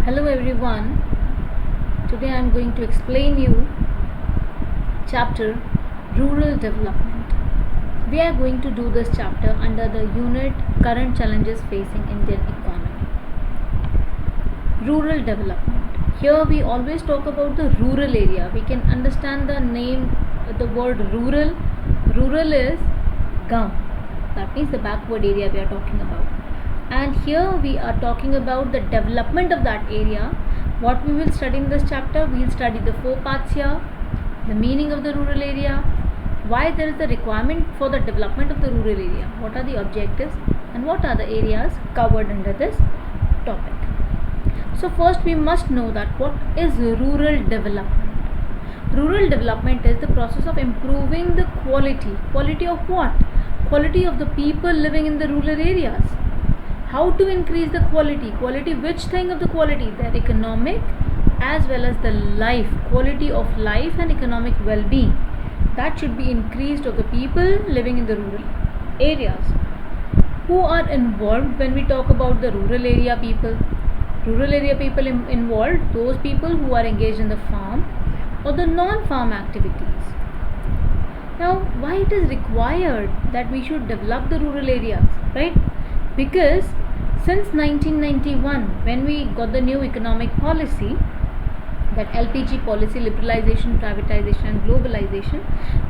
Hello everyone. Today I am going to explain you chapter Rural Development. We are going to do this chapter under the unit Current Challenges Facing Indian Economy. Rural Development. Here we always talk about the rural area. We can understand the name, the word rural. Rural is gaon. That means the backward area we are talking about. And here we are talking about the development of that area. What we will study in this chapter, we will study the 4 parts here, the meaning of the rural area, why there is a requirement for the development of the rural area, what are the objectives, and what are the areas covered under this topic. So first we must know that what is rural development. Rural development is the process of improving the quality. Quality of what? Quality of the people living in the rural areas. How to increase the quality? Quality, which thing of the quality? Their economic as well as the life, quality of life and economic well-being. That should be increased of the people living in the rural areas. Who are involved when we talk about the rural area people? Rural area people involved, those people who are engaged in the farm or the non-farm activities. Now, why it is required that we should develop the rural areas, right? Because since 1991, when we got the new economic policy, that LPG policy, liberalization, privatization and globalization,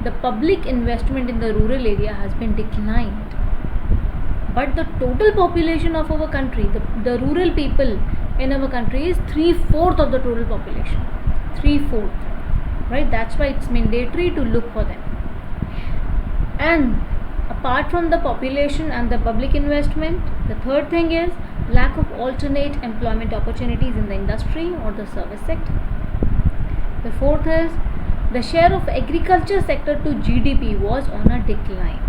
the public investment in the rural area has been declined. But the total population of our country, the rural people in our country is 3/4 of the total population. 3/4, right? That's why it's mandatory to look for them. And apart from the population and the public investment, the third thing is lack of alternate employment opportunities in the industry or the service sector. The fourth is the share of agriculture sector to GDP was on a decline.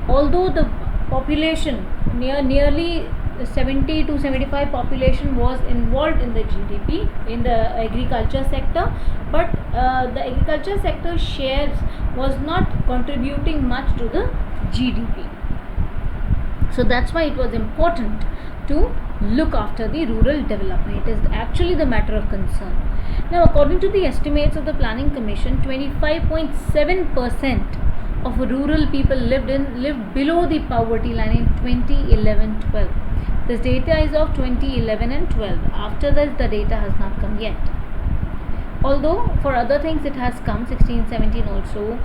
Although the population, nearly 70 to 75 population was involved in the GDP, in the agriculture sector, but the agriculture sector shares was not contributing much to the GDP. So that's why it was important to look after the rural development. It is actually the matter of concern. Now, according to the estimates of the Planning Commission, 25.7% of rural people lived below the poverty line in 2011-12. This data is of 2011 and 12. After this, the data has not come yet. Although for other things it has come 16-17 also,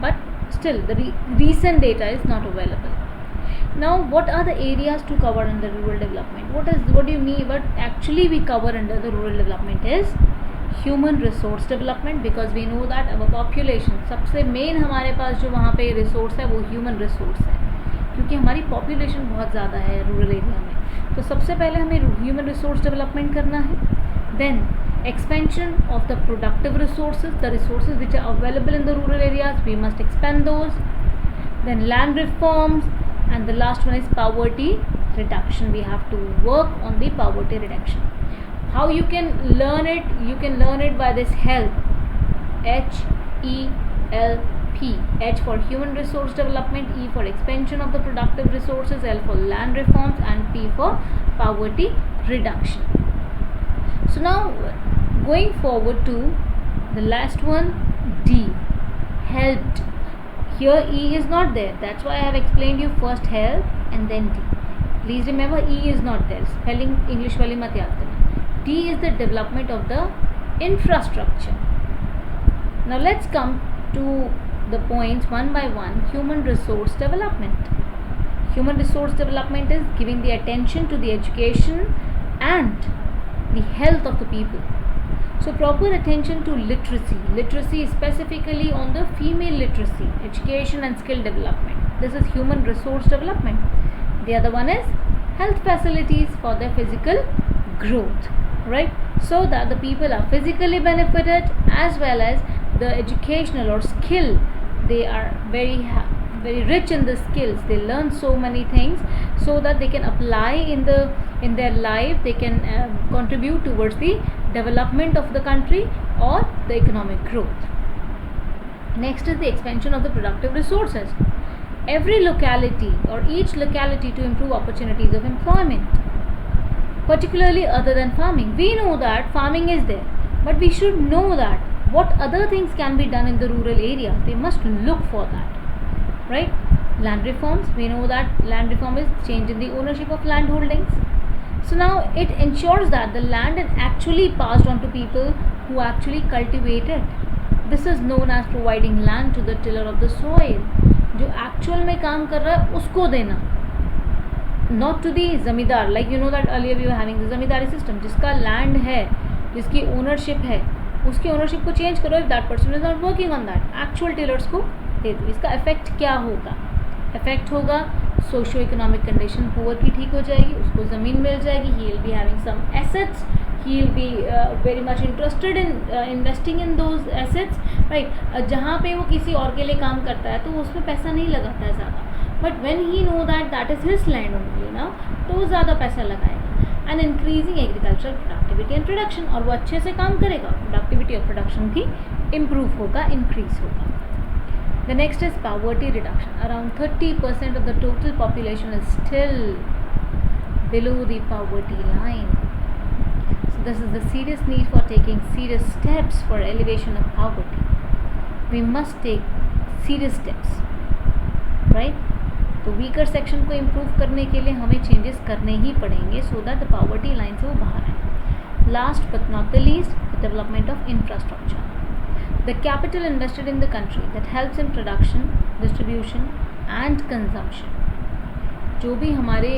but still the recent data is not available. Now, what are the areas to cover under rural development? What do you mean? What actually we cover under the rural development is human resource development, because we know that our population, सबसे main हमारे पास जो वहाँ पे resource है वो human resource है, क्योंकि हमारी population बहुत ज़्यादा है rural area में. तो सबसे पहले हमें human resource development करना है. Then expansion of the productive resources, the resources which are available in the rural areas, we must expand those. Then land reforms, and the last one is poverty reduction. We have to work on the poverty reduction. How you can learn it? You can learn it by this HELP. HELP. H for human resource development, E for expansion of the productive resources, L for land reforms, and P for poverty reduction. So now going forward to the last one, D, helped. Here E is not there. That's why I have explained you first help and then D. Please remember E is not there. Spelling English wali mat yaad karna. D is the development of the infrastructure. Now let's come to the points one by one. Human resource development. Human resource development is giving the attention to the education and the health of the people. So proper attention to literacy. Literacy specifically on the female literacy, education and skill development. This is human resource development. The other one is health facilities for their physical growth, right? So that the people are physically benefited as well as the educational or skill. They are very rich in the skills. They learn so many things so that they can apply in their life. They can contribute towards the development of the country or the economic growth. Next is the expansion of the productive resources. Every locality or each locality to improve opportunities of employment. particularly other than farming. We know that farming is there, but we should know that what other things can be done in the rural area. They must look for that, right? Land reforms, we know that land reform is change in the ownership of land holdings. So now it ensures that the land is actually passed on to people who actually cultivate it. This is known as providing land to the tiller of the soil. जो actual में काम कर रहा है उसको देना, not to the जमींदार. Like you know that earlier we were having the zamindari system. जिसका land है, जिसकी ownership है, उसकी ownership को change करो. If that person is not working on that, actual tillers को दे दो. इसका effect क्या होगा? Effect होगा सोशो इकोनॉमिक कंडीशन पुअर की ठीक हो जाएगी, उसको ज़मीन मिल जाएगी, he will be having some assets, he will be very much interested in investing in those assets, right. जहाँ पे वो किसी और के लिए काम करता है तो उसमें पैसा नहीं लगाता है ज़्यादा, but when he know that is his land only ना, तो वो ज़्यादा पैसा लगाएगा. And increasing agricultural productivity and production, और वो अच्छे से काम करेगा, प्रोडक्टिविटी और प्रोडक्शन भी इम्प्रूव होगा, इंक्रीज होगा. The next is poverty reduction. Around 30% of the total population is still below the poverty line. So this is the serious need for taking serious steps for elevation of poverty. We must take serious steps, right? तो weaker section को improve करने के लिए हमें changes करने ही पड़ेंगे so that the poverty line से वो बाहर आए. Last but not the least, the development of infrastructure. The capital invested in the country that helps in production, distribution and consumption. जो भी हमारे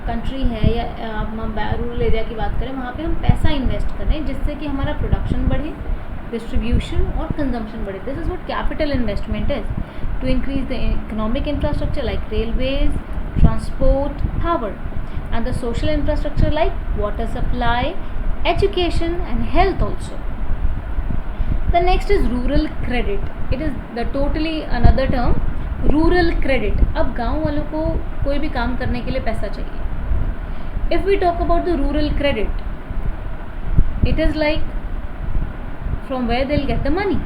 कंट्री है या हम रूरल एरिया की बात करें, वहाँ पे हम पैसा इन्वेस्ट करें जिससे कि हमारा प्रोडक्शन बढ़े, डिस्ट्रीब्यूशन और कंजम्पशन बढ़े. This is what capital investment is, to increase the economic infrastructure like railways, transport, power, and the social infrastructure like water supply, education and health also. The next is rural credit. It is the totally another term, rural credit. अब गांव वालों को कोई भी काम करने के लिए पैसा चाहिए. If we talk about the rural credit, it is like from where they'll get the money.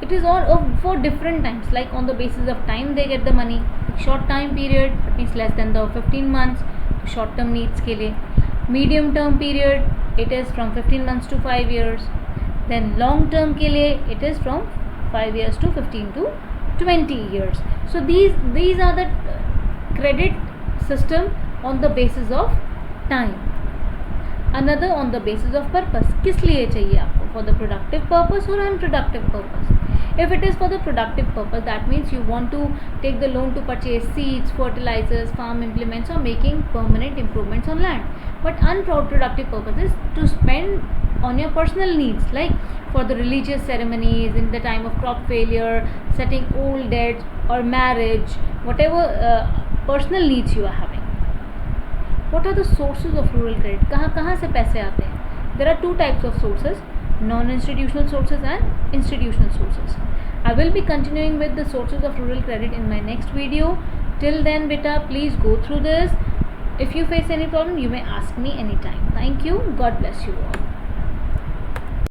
It is all for different times, like on the basis of time they get the money. Short time period, that means less than the 15 months, short term needs के लिए. Medium term period, it is from 15 months to 5 years. Then long term के लिए it is from 5 years to 15 to 20 years. So these are the credit system on the basis of time. Another on the basis of purpose. किस लिए चाहिए आपको? For the productive purpose or unproductive purpose? If it is for the productive purpose, that means you want to take the loan to purchase seeds, fertilizers, farm implements, or making permanent improvements on land. But unproductive purpose is to spend on your personal needs, like for the religious ceremonies, in the time of crop failure, setting old debts or marriage, whatever personal needs you are having. What are the sources of rural credit? कहाँ से पैसे आते हैं? There are two types of sources, non-institutional sources and institutional sources. I will be continuing with the sources of rural credit in my next video. Till then, beta, please go through this. If you face any problem, you may ask me anytime. Thank you. God bless you all.